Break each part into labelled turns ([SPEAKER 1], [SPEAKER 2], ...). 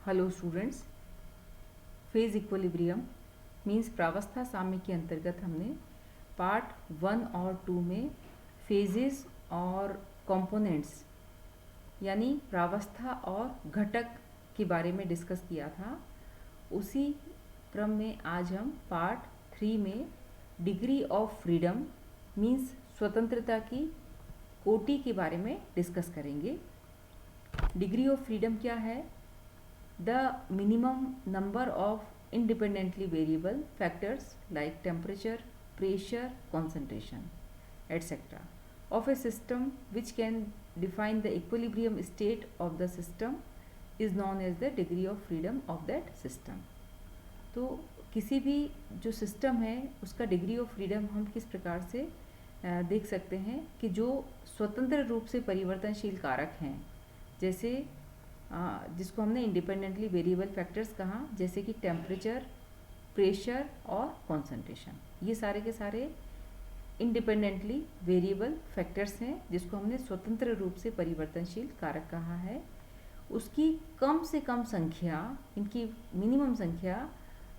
[SPEAKER 1] Hello students, phase equilibrium means प्रावस्था साम्य के अंतर्गत हमने पार्ट 1 और 2 में फेजेस और कंपोनेंट्स यानी प्रावस्था और घटक के बारे में डिस्कस किया था। उसी क्रम में आज हम पार्ट 3 में डिग्री ऑफ फ्रीडम मीन्स स्वतंत्रता की कोटि के बारे में डिस्कस करेंगे। डिग्री ऑफ फ्रीडम क्या है? The minimum number of independently variable factors like temperature, pressure, concentration, etc. of a system which can define the equilibrium state of the system is known as the degree of freedom of that system. तो किसी भी जो system है उसका degree of freedom हम किस प्रकार से देख सकते हैं कि जो स्वतंत्र रूप से परिवर्तनशील कारक हैं, जैसे जिसको हमने इंडिपेंडेंटली वेरिएबल फैक्टर्स कहा, जैसे कि टेम्परेचर, प्रेशर और कॉन्सेंट्रेशन। ये सारे के सारे इंडिपेंडेंटली वेरिएबल फैक्टर्स हैं जिसको हमने स्वतंत्र रूप से परिवर्तनशील कारक कहा है। उसकी कम से कम संख्या, इनकी मिनिमम संख्या,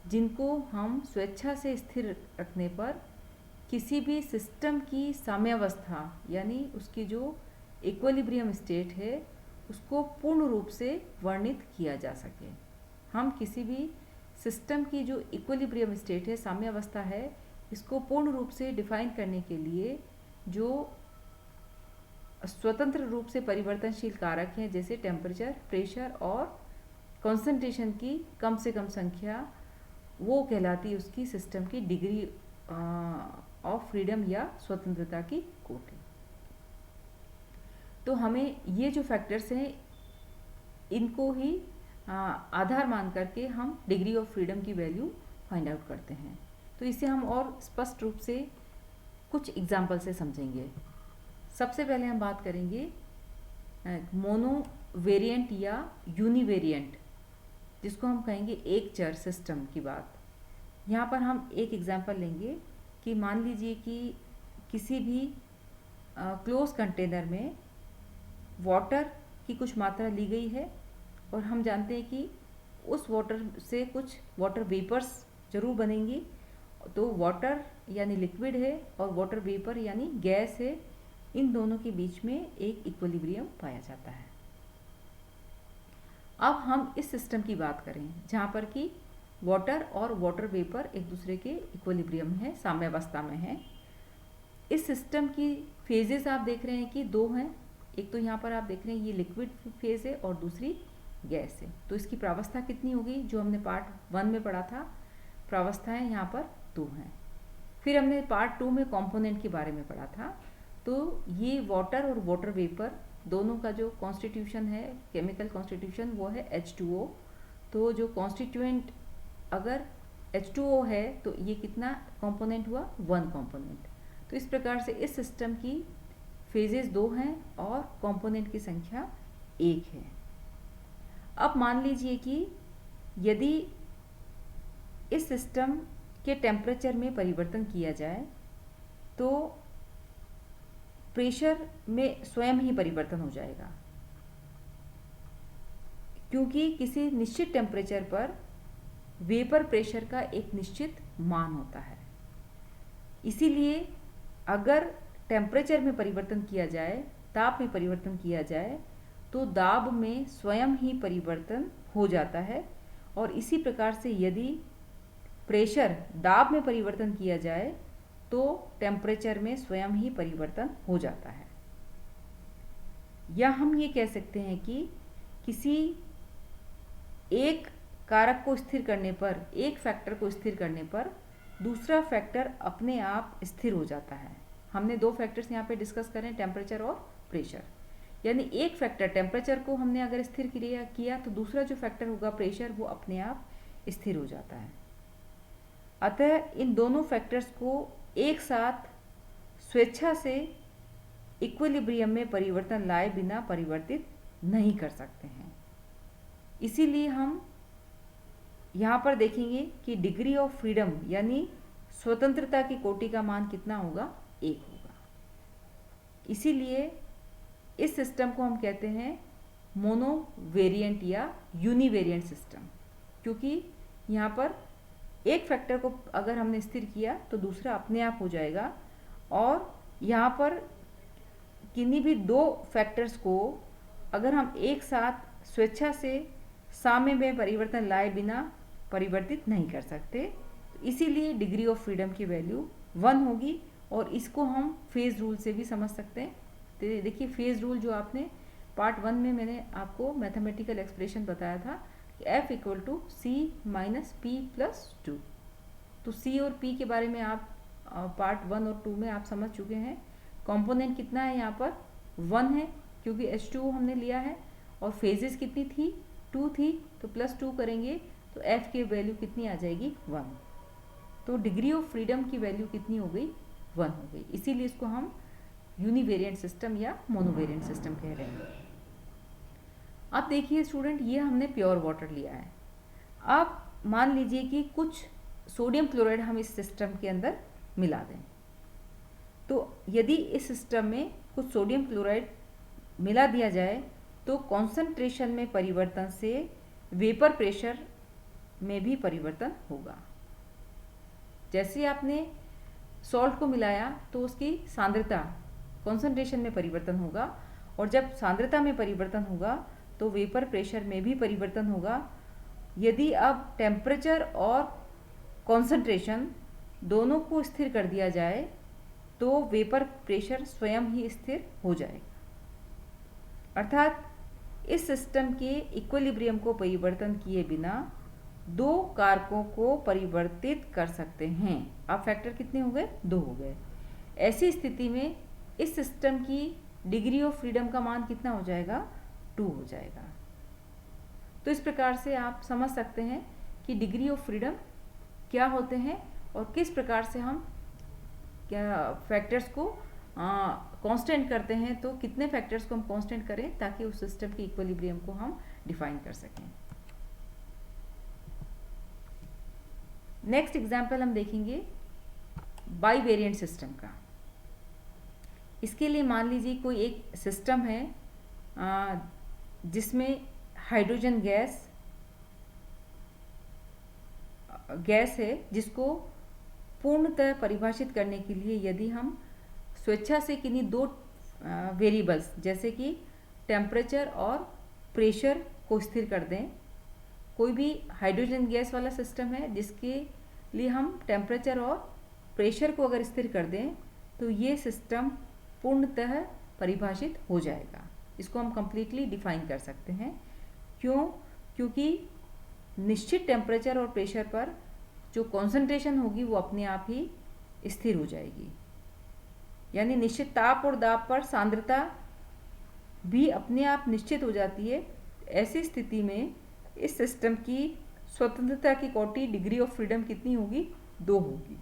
[SPEAKER 1] जिनको हम स्वेच्छा से स्थिर रखने पर किसी भी सिस्टम की साम्यावस्था यानी उसकी जो इक्विलिब्रियम स्टेट है उसको पूर्ण रूप से वर्णित किया जा सके। हम किसी भी सिस्टम की जो इक्विलिब्रियम स्टेट है, साम्यावस्था है, इसको पूर्ण रूप से डिफाइन करने के लिए जो स्वतंत्र रूप से परिवर्तनशील कारक हैं जैसे टेम्परेचर, प्रेशर और कॉन्सेंट्रेशन की कम से कम संख्या, वो कहलाती है उसकी सिस्टम की डिग्री ऑफ फ्रीडम या स्वतंत्रता की कोटि। तो हमें ये जो फैक्टर्स हैं इनको ही आधार मान करके हम डिग्री ऑफ फ्रीडम की वैल्यू फाइंड आउट करते हैं। तो इसे हम और स्पष्ट रूप से कुछ एग्जाम्पल से समझेंगे। सबसे पहले हम बात करेंगे मोनो वेरिएंट या यूनिवेरिएंट, जिसको हम कहेंगे एक चर सिस्टम की बात। यहाँ पर हम एक एग्जाम्पल लेंगे कि मान लीजिए कि किसी भी क्लोज कंटेनर में वाटर की कुछ मात्रा ली गई है और हम जानते हैं कि उस वाटर से कुछ वाटर वेपर्स जरूर बनेंगी। तो वाटर यानी लिक्विड है और वाटर वेपर यानी गैस है, इन दोनों के बीच में एक इक्विलिब्रियम पाया जाता है। अब हम इस सिस्टम की बात करें जहाँ पर कि वाटर और वाटर वेपर एक दूसरे के इक्विलिब्रियम है, साम्यावस्था में है। इस सिस्टम की फेजेस आप देख रहे हैं कि दो हैं। एक तो यहाँ पर आप देख रहे हैं ये लिक्विड फेज है और दूसरी गैस है। तो इसकी प्रावस्था कितनी होगी? जो हमने पार्ट 1 में पढ़ा था, प्रावस्थाएं यहाँ पर 2 हैं। फिर हमने पार्ट 2 में कंपोनेंट के बारे में पढ़ा था। तो ये वाटर और वाटर वेपर दोनों का जो कॉन्स्टिट्यूशन है, केमिकल कॉन्स्टिट्यूशन, वो है H2O। तो जो कॉन्स्टिट्यूएंट अगर H2O है तो ये कितना कंपोनेंट हुआ? 1 कंपोनेंट। तो इस प्रकार से इस सिस्टम की फेजेस 2 हैं और कंपोनेंट की संख्या 1 है। अब मान लीजिए कि यदि इस सिस्टम के टेम्परेचर में परिवर्तन किया जाए तो प्रेशर में स्वयं ही परिवर्तन हो जाएगा, क्योंकि किसी निश्चित टेम्परेचर पर वेपर प्रेशर का एक निश्चित मान होता है। इसीलिए अगर टेम्परेचर में परिवर्तन किया जाए, ताप में परिवर्तन किया जाए, तो दाब में स्वयं ही परिवर्तन हो जाता है। और इसी प्रकार से यदि प्रेशर, दाब में परिवर्तन किया जाए तो टेम्परेचर में स्वयं ही परिवर्तन हो जाता है। या हम ये कह सकते हैं कि किसी एक कारक को स्थिर करने पर, एक फैक्टर को स्थिर करने पर दूसरा फैक्टर अपने आप स्थिर हो जाता है। हमने 2 फैक्टर्स यहाँ पे डिस्कस करें, टेम्परेचर और प्रेशर। यानी एक फैक्टर टेम्परेचर को हमने अगर स्थिर किया तो दूसरा जो फैक्टर होगा प्रेशर, वो अपने आप स्थिर हो जाता है। अतः इन दोनों फैक्टर्स को एक साथ स्वेच्छा से इक्विलिब्रियम में परिवर्तन लाए बिना परिवर्तित नहीं कर सकते हैं। इसीलिए हम यहाँ पर देखेंगे कि डिग्री ऑफ फ्रीडम यानी स्वतंत्रता की कोटि का मान कितना होगा? 1 होगा। इसीलिए इस सिस्टम को हम कहते हैं मोनो वेरिएंट या यूनिवेरिएंट सिस्टम, क्योंकि यहाँ पर एक फैक्टर को अगर हमने स्थिर किया तो दूसरा अपने आप हो जाएगा, और यहाँ पर किन्हीं भी दो फैक्टर्स को अगर हम एक साथ स्वेच्छा से साम्य में परिवर्तन लाए बिना परिवर्तित नहीं कर सकते, तो इसीलिए डिग्री ऑफ फ्रीडम की वैल्यू 1 होगी। और इसको हम फेज रूल से भी समझ सकते हैं। तो देखिए फेज रूल जो आपने पार्ट 1 में मैंने आपको मैथमेटिकल एक्सप्रेशन बताया था कि F equal to C minus P plus 2। तो C और P के बारे में आप पार्ट 1 और 2 में आप समझ चुके हैं। कंपोनेंट कितना है यहाँ पर 1 है, क्योंकि H2 हमने लिया है, और फेजेस कितनी थी 2 थी, तो प्लस 2 करेंगे तो F की वैल्यू कितनी आ जाएगी 1। तो डिग्री ऑफ फ्रीडम की वैल्यू कितनी हो गई 1 हो गई। इसीलिए इसको हम यूनिवेरिएंट सिस्टम या मोनोवेरिएंट सिस्टम कह रहे हैं। अब देखिए स्टूडेंट, ये हमने प्योर वाटर लिया है। अब मान लीजिए कि कुछ सोडियम क्लोराइड हम इस सिस्टम के अंदर मिला दें, तो यदि इस सिस्टम में कुछ सोडियम क्लोराइड मिला दिया जाए तो कॉन्सेंट्रेशन में परिवर्तन से वेपर प्रेशर में भी परिवर्तन होगा। जैसे आपने सॉल्ट को मिलाया तो उसकी सांद्रता कॉन्सेंट्रेशन में परिवर्तन होगा, और जब सांद्रता में परिवर्तन होगा तो वेपर प्रेशर में भी परिवर्तन होगा। यदि अब टेम्परेचर और कॉन्सेंट्रेशन दोनों को स्थिर कर दिया जाए तो वेपर प्रेशर स्वयं ही स्थिर हो जाएगा। अर्थात इस सिस्टम के इक्विलिब्रियम को परिवर्तन किए बिना दो कारकों को परिवर्तित कर सकते हैं। अब फैक्टर कितने हो गए 2 हो गए। ऐसी स्थिति में इस सिस्टम की डिग्री ऑफ फ्रीडम का मान कितना हो जाएगा 2 हो जाएगा। तो इस प्रकार से आप समझ सकते हैं कि डिग्री ऑफ फ्रीडम क्या होते हैं और किस प्रकार से हम क्या फैक्टर्स को कांस्टेंट करते हैं। तो कितने फैक्टर्स को हम कांस्टेंट करें ताकि उस सिस्टम की इक्विलिब्रियम को हम डिफाइन कर सकें। नेक्स्ट एग्जाम्पल हम देखेंगे बाईवेरिएंट सिस्टम का। इसके लिए मान लीजिए कोई एक सिस्टम है जिसमें हाइड्रोजन गैस है, जिसको पूर्णतः परिभाषित करने के लिए यदि हम स्वेच्छा से किन्हीं दो वेरिएबल्स जैसे कि टेम्परेचर और प्रेशर को स्थिर कर दें। कोई भी हाइड्रोजन गैस वाला सिस्टम है जिसके लिए हम टेम्परेचर और प्रेशर को अगर स्थिर कर दें तो ये सिस्टम पूर्णतः परिभाषित हो जाएगा। इसको हम कंप्लीटली डिफाइन कर सकते हैं। क्योंकि निश्चित टेम्परेचर और प्रेशर पर जो कॉन्सेंट्रेशन होगी वो अपने आप ही स्थिर हो जाएगी, यानी निश्चित ताप और दाब पर सांद्रता भी अपने आप निश्चित हो जाती है। ऐसी स्थिति में इस सिस्टम की स्वतंत्रता की कोटि डिग्री ऑफ फ्रीडम कितनी होगी 2 होगी।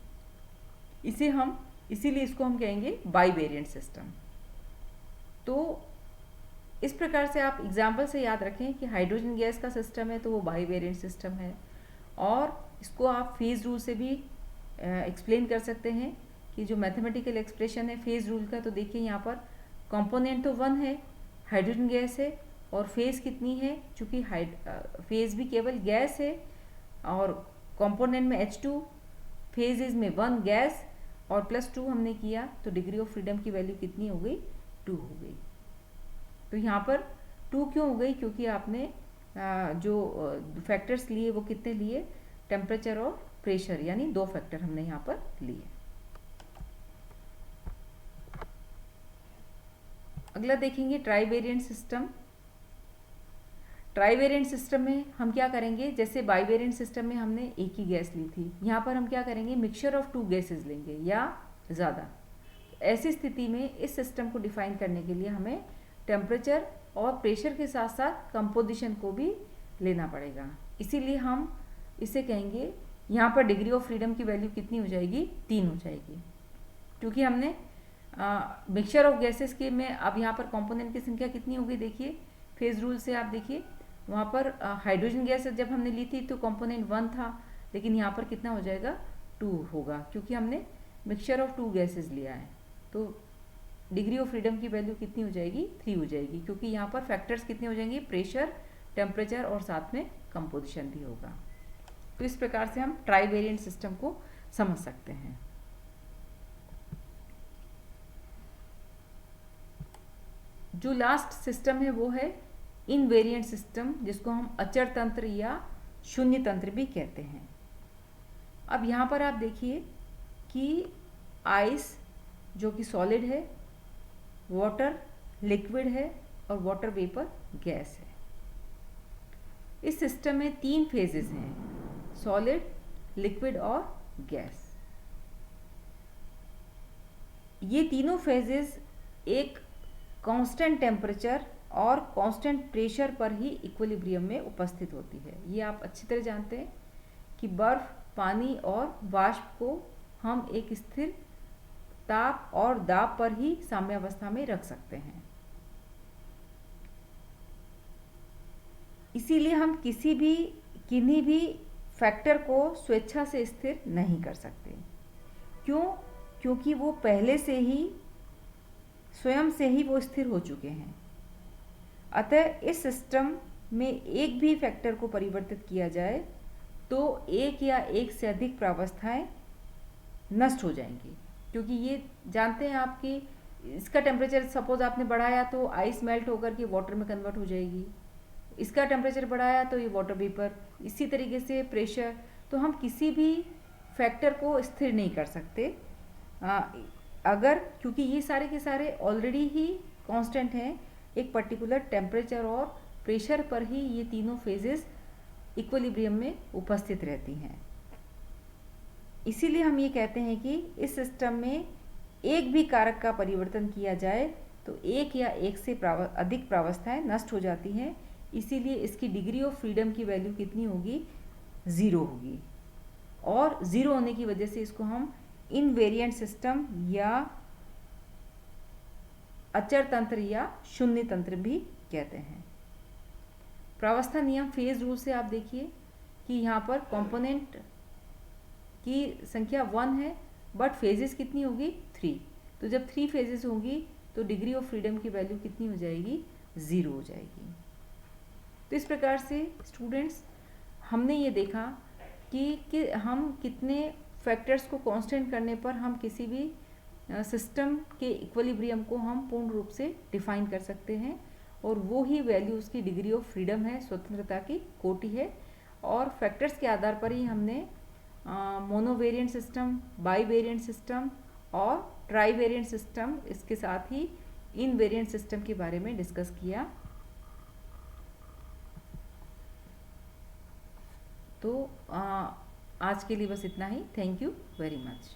[SPEAKER 1] इसीलिए इसको हम कहेंगे बाईवेरिएंट सिस्टम। तो इस प्रकार से आप एग्जाम्पल से याद रखें कि हाइड्रोजन गैस का सिस्टम है तो वो बाईवेरिएंट सिस्टम है, और इसको आप फेज रूल से भी एक्सप्लेन कर सकते हैं कि जो मैथमेटिकल एक्सप्रेशन है फेज रूल का। तो देखिए यहाँ पर कंपोनेंट तो 1 है, हाइड्रोजन गैस है, और फेज कितनी है, चूँकि फेज भी केवल गैस है, और कंपोनेंट में H2, फेजेज में 1 गैस और प्लस 2 हमने किया तो डिग्री ऑफ फ्रीडम की वैल्यू कितनी हो गई 2 हो गई। तो यहाँ पर 2 क्यों हो गई, क्योंकि आपने जो फैक्टर्स लिए वो कितने लिए, टेम्परेचर और प्रेशर, यानी 2 फैक्टर हमने यहाँ पर लिए। अगला देखेंगे ट्राईवेरिएंट सिस्टम। ट्राईवेरिएंट सिस्टम में हम क्या करेंगे, जैसे बाईवेरिएंट सिस्टम में हमने एक ही गैस ली थी, यहाँ पर हम क्या करेंगे मिक्सचर ऑफ 2 गैसेस लेंगे या ज़्यादा। ऐसी स्थिति में इस सिस्टम को डिफाइन करने के लिए हमें टेम्परेचर और प्रेशर के साथ साथ कंपोजिशन को भी लेना पड़ेगा। इसीलिए हम इसे कहेंगे, यहाँ पर डिग्री ऑफ फ्रीडम की वैल्यू कितनी हो जाएगी 3 हो जाएगी, क्योंकि हमने मिक्सचर ऑफ गैसेस के में अब यहाँ पर कंपोनेंट की संख्या कितनी हो गई। देखिए फेज रूल से आप देखिए वहाँ पर हाइड्रोजन गैस जब हमने ली थी तो कंपोनेंट 1 था, लेकिन यहाँ पर कितना हो जाएगा 2 होगा, क्योंकि हमने मिक्सचर ऑफ 2 गैसेस लिया है। तो डिग्री ऑफ फ्रीडम की वैल्यू कितनी हो जाएगी, 3 हो जाएगी, क्योंकि यहाँ पर फैक्टर्स कितने हो जाएंगे, प्रेशर, टेम्परेचर और साथ में कंपोजिशन भी होगा। तो इस प्रकार से हम ट्राई वेरिएंट सिस्टम को समझ सकते हैं। जो लास्ट सिस्टम है वो है इनवेरिएंट सिस्टम, जिसको हम अचर तंत्र या शून्य तंत्र भी कहते हैं। अब यहाँ पर आप देखिए कि आइस जो कि सॉलिड है, वाटर लिक्विड है और वाटर वेपर गैस है। इस सिस्टम में 3 फेजेस हैं, सॉलिड, लिक्विड और गैस। ये तीनों फेजेस एक कांस्टेंट टेम्परेचर और कांस्टेंट प्रेशर पर ही इक्विलिब्रियम में उपस्थित होती है। ये आप अच्छी तरह जानते हैं कि बर्फ, पानी और वाष्प को हम एक स्थिर ताप और दाब पर ही साम्यावस्था में रख सकते हैं। इसीलिए हम किन्हीं भी फैक्टर को स्वेच्छा से स्थिर नहीं कर सकते। क्यों? क्योंकि वो पहले से ही स्वयं से ही वो स्थिर हो चुके हैं। अतः इस सिस्टम में एक भी फैक्टर को परिवर्तित किया जाए तो एक या एक से अधिक प्रावस्थाएं नष्ट हो जाएंगी, क्योंकि ये जानते हैं आप कि इसका टेम्परेचर सपोज आपने बढ़ाया तो आइस मेल्ट होकर के वाटर में कन्वर्ट हो जाएगी, इसका टेम्परेचर बढ़ाया तो ये वाटर वेपर, इसी तरीके से प्रेशर। तो हम किसी भी फैक्टर को स्थिर नहीं कर सकते अगर, क्योंकि ये सारे के सारे ऑलरेडी ही कांस्टेंट हैं, एक पर्टिकुलर टेम्परेचर और प्रेशर पर ही ये तीनों फेजेस इक्विलिब्रियम में उपस्थित रहती हैं। इसीलिए हम ये कहते हैं कि इस सिस्टम में एक भी कारक का परिवर्तन किया जाए तो एक या एक से अधिक प्रावस्थाएं नष्ट हो जाती हैं। इसीलिए इसकी डिग्री ऑफ फ्रीडम की वैल्यू कितनी होगी, 0 होगी। और 0 होने की वजह से इसको हम इनवेरिएंट सिस्टम या अचर तंत्र या शून्य तंत्र भी कहते हैं। प्रावस्था नियम फेज रूल से आप देखिए कि यहाँ पर कंपोनेंट की संख्या 1 है बट फेजेस कितनी होगी, 3। तो जब 3 फेजेस होंगी तो डिग्री ऑफ फ्रीडम की वैल्यू कितनी हो जाएगी, 0 हो जाएगी। तो इस प्रकार से स्टूडेंट्स हमने ये देखा कि हम कितने फैक्टर्स को कांस्टेंट करने पर हम किसी भी सिस्टम के इक्विलिब्रियम को हम पूर्ण रूप से डिफाइन कर सकते हैं, और वो ही वैल्यू उसकी डिग्री ऑफ फ्रीडम है, स्वतंत्रता की कोटि है। और फैक्टर्स के आधार पर ही हमने मोनोवेरिएंट सिस्टम, बाईवेरिएंट सिस्टम और ट्राईवेरिएंट सिस्टम, इसके साथ ही इनवेरिएंट सिस्टम के बारे में डिस्कस किया। तो आज के लिए बस इतना ही। Thank you very much.